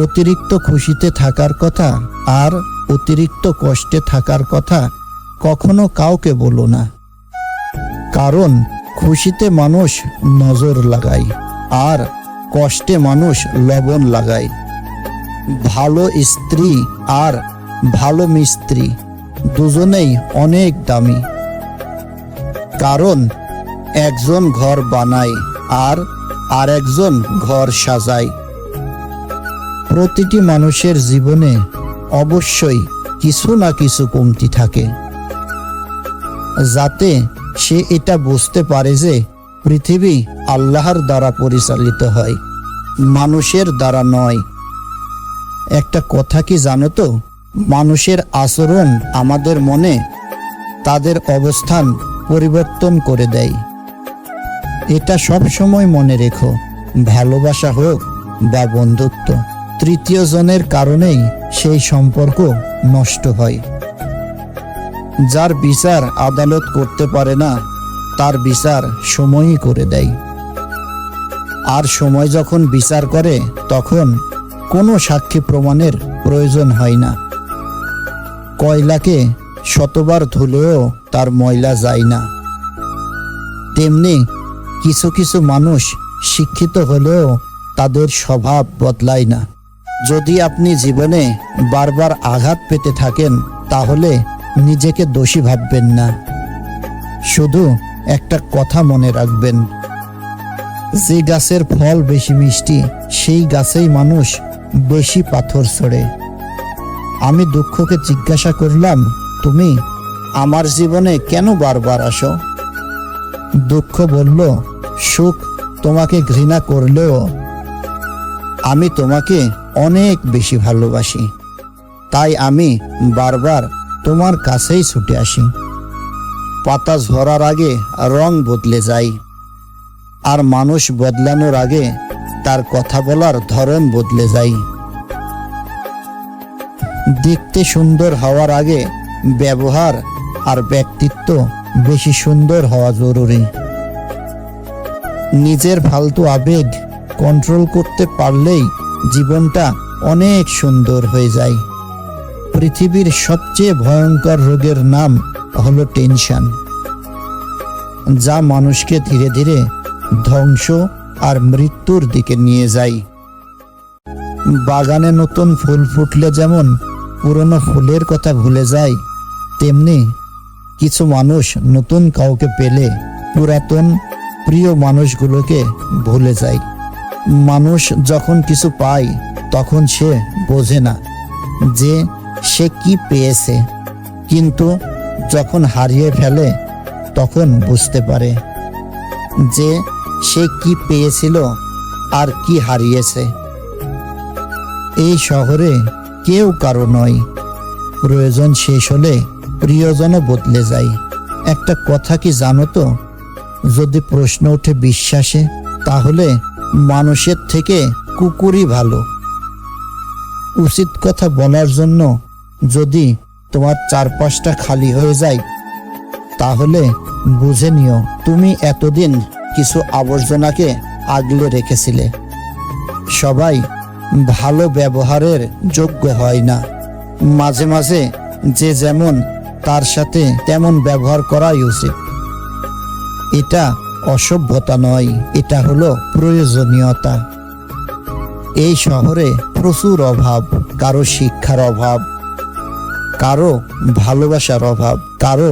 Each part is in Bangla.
অতিরিক্ত খুশিতে থাকার কথা আর অতিরিক্ত কষ্টে থাকার কথা কখনো কাউকে বলো না। কারণ খুশিতে মানুষ নজর লাগায় আর কষ্টে মানুষ লবণ লাগায়। ভালো স্ত্রী আর ভালো মিস্ত্রি দুজনেই অনেক দামি। কারণ একজন ঘর বানায় আর আরেকজন ঘর সাজায়। প্রতিটি মানুষের জীবনে অবশ্যই কিছু না কিছু কমতি থাকে, যাতে সে এটা বুঝতে পারে যে পৃথিবী আল্লাহর দ্বারা পরিচালিত হয়, মানুষের দ্বারা নয়। একটা কথা কি জানো তো, মানুষের আচরণ আমাদের মনে তাদের অবস্থান পরিবর্তন করে দেয়। এটা সব সময় মনে রেখো, ভালোবাসা হোক বা বন্ধুত্ব, তৃতীয় জনের কারণেই সেই সম্পর্ক নষ্ট হয়। যার বিচার আদালত করতে পারে না, তার বিচার সময়ই করে দেয়। আর সময় যখন বিচার করে, তখন কোনো সাক্ষী প্রমাণের প্রয়োজন হয় না। কয়লাকে শতবার ধুলেও তার ময়লা যায় না। তেমনি কিছু কিছু মানুষ শিক্ষিত হলেও তাদের স্বভাব বদলায় না। যদি আপনি জীবনে বারবার আঘাত পেতে থাকেন, তাহলে নিজেকে দোষী ভাববেন না। শুধু একটা কথা মনে রাখবেন, যে গাছের ফল বেশি মিষ্টি, সেই গাছেই মানুষ বেশি পাথর ছোড়ে। আমি দুঃখকে জিজ্ঞাসা করলাম, তুমি আমার জীবনে কেন বারবার আসো? দুঃখ বলল, সুখ তোমাকে ঘৃণা করলেও আমি তোমাকে অনেক বেশি ভালোবাসি, তাই আমি বারবার তোমার কাছেই ছুটে আসি। পাতা ঝরার আগে রং বদলে যায়, আর মানুষ বদলানোর আগে তার কথা বলার ধরন বদলে যায়। দেখতে সুন্দর হওয়ার আগে ব্যবহার আর ব্যক্তিত্ব বেশি সুন্দর হওয়া জরুরি। নিজের ফালতু আবেগ কন্ট্রোল করতে পারলেই জীবনটা অনেক সুন্দর হয়ে যায়। পৃথিবীর সবচেয়ে ভয়ঙ্কর রোগের নাম হলো টেনশন, যা মানুষকে ধীরে ধীরে ধ্বংস আর মৃত্যুর দিকে নিয়ে যায়। বাগানে নতুন ফুল ফুটলে যেমন পুরনো ফুলের কথা ভুলে যায়, তেমনি কিছু মানুষ নতুন কাউকে পেলে পুরাতন প্রিয় মানুষগুলোকে ভুলে যায়। মানুষ যখন কিছু পায়, তখন সে বোঝে না যে সে কি পেয়েছে, কিন্তু যখন হারিয়ে ফেলে, তখন বুঝতে পারে যে সে কি পেয়েছিল আর কি হারিয়েছে। এই শহরে কেউ কারো নয়, প্রয়োজন শেষ হলে প্রিয়জনও বদলে যায়। একটা কথা কি জানো তো, যদি প্রশ্ন ওঠে বিশ্বাসে, তাহলে মানুষের থেকে কুকুরই ভালো। উচিত কথা বলার জন্য যদি তোমার চারপাশটা খালি হয়ে যায়, তাহলে বুঝে নিও তুমি এতদিন কিছু আবর্জনাকে আগলে রেখেছিলে। সবাই ভালো ব্যবহারের যোগ্য হয় না। মাঝে মাঝে যে যেমন, তার সাথে তেমন ব্যবহার করাই উচিত। এটা অসভ্যতা নয়, এটা হলো প্রয়োজনীয়তা। এই শহরে প্রচুর অভাব, কারো শিক্ষার অভাব, কারো ভালোবাসার অভাব, কারো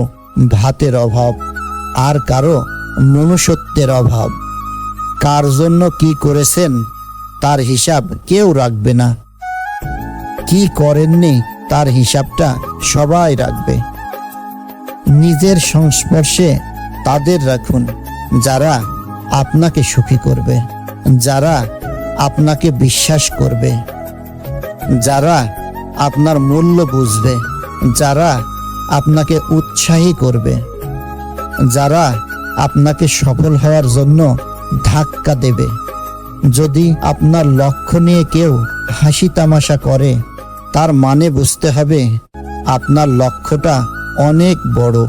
ভাতের অভাব, আর কারো মনুষ্যত্বের অভাব। কার জন্য কি করেছেন তার হিসাব কেউ রাখবে না, কি করেননি তার হিসাবটা সবাই রাখবে। নিজের সংস্পর্শে তাদের রাখুন যারা আপনাকে সুখী করবে, যারা আপনাকে বিশ্বাস করবে, যারা আপনার মূল্য বুঝবে, যারা আপনাকে উৎসাহী করবে, যারা আপনাকে সফল হওয়ার জন্য ধাক্কা দেবে। যদি আপনার লক্ষ্য নিয়ে কেউ হাসি তামাশা করে, তার মানে বুঝতে হবে আপনার লক্ষ্যটা অনেক বড়।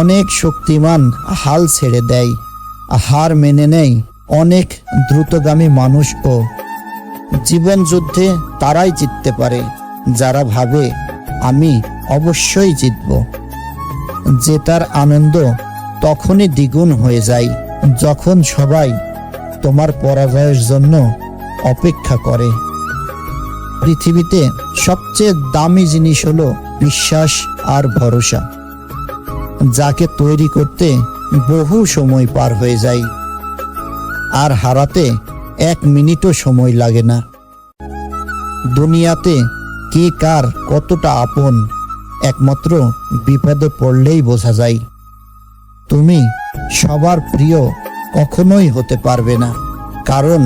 অনেক শক্তিমান হাল ছেড়ে দেয়, হার মেনে নেয় অনেক দ্রুতগামী মানুষও। জীবন যুদ্ধে তারাই জিততে পারে যারা ভাবে আমি অবশ্যই জিতব। জেতার আনন্দ তখনই দ্বিগুণ হয়ে যায় যখন সবাই তোমার পরাজয়ের জন্য অপেক্ষা করে। পৃথিবীতে সবচেয়ে দামি জিনিস হলো বিশ্বাস আর ভরসা, যাকে তৈরি করতে বহু সময় পার হয়ে যায় আর হারাতে 1 মিনিটও সময় লাগে না। দুনিয়াতে কে কার কতটা আপন একমাত্র বিপদে পড়লেই বোঝা যায়। তুমি সবার প্রিয় কখনোই হতে পারবে না, কারণ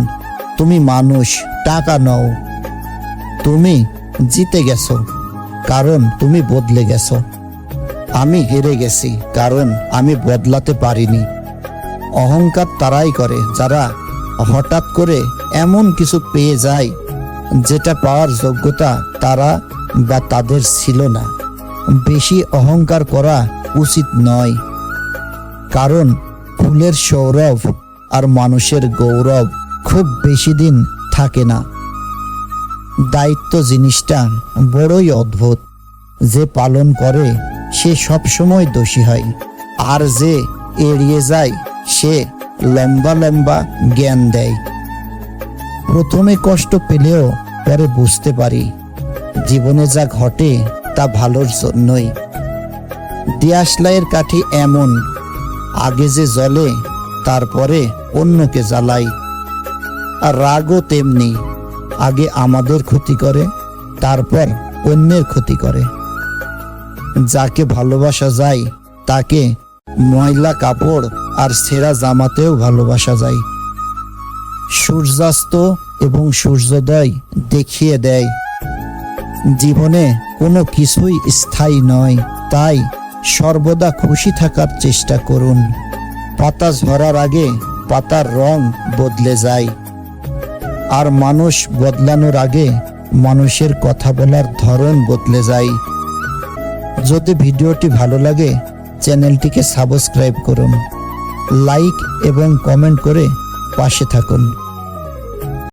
তুমি মানুষ, টাকা নও। তুমি জিতে গেছো কারণ তুমি বদলে গেছো। আমি হেরে গেছি কারণ আমি বদলাতে পারিনি। অহংকার তারাই করে যারা হঠাৎ করে এমন কিছু পেয়ে যায় যেটা পাওয়ার যোগ্যতা তারা বা তাদের ছিল না। বেশি অহংকার করা উচিত নয়, কারণ ফুলের সৌরভ আর মানুষের গৌরব খুব বেশি দিন থাকে না। দায়িত্ব জিনিসটা বড়ই অদ্ভুত। যে পালন করে সে সবসময় দোষী হয়, আর যে এড়িয়ে যায় সে লম্বা লম্বা জ্ঞান দেয়। প্রথমে কষ্ট পেলেও পরে বুঝতে পারি জীবনে যা ঘটে তা ভালোর জন্যই। দিয়াশলাইয়ের কাঠি এমন, আগে যে জ্বলে তারপরে অন্যকে জ্বালাই। আর রাগও তেমনি, আগে আমাদের ক্ষতি করে তারপর অন্যের ক্ষতি করে। যাকে ভালোবাসা যায় তাকে ময়লা কাপড় আর ছেঁড়া জামাতেও ভালোবাসা যায়। সূর্যাস্ত এবং সূর্যোদয় দেখিয়ে দেয় জীবনে কোনো কিছুই স্থায়ী নয়, তাই সর্বদা খুশি থাকার চেষ্টা করুন। পাতা ঝরার আগে পাতার রং বদলে যায়, আর মানুষ বদলানোর আগে মানুষের কথা বলার ধরন বদলে যায়। যদি ভিডিওটি ভালো লাগে চ্যানেলটিকে সাবস্ক্রাইব করুন, লাইক এবং কমেন্ট করে পাশে থাকুন।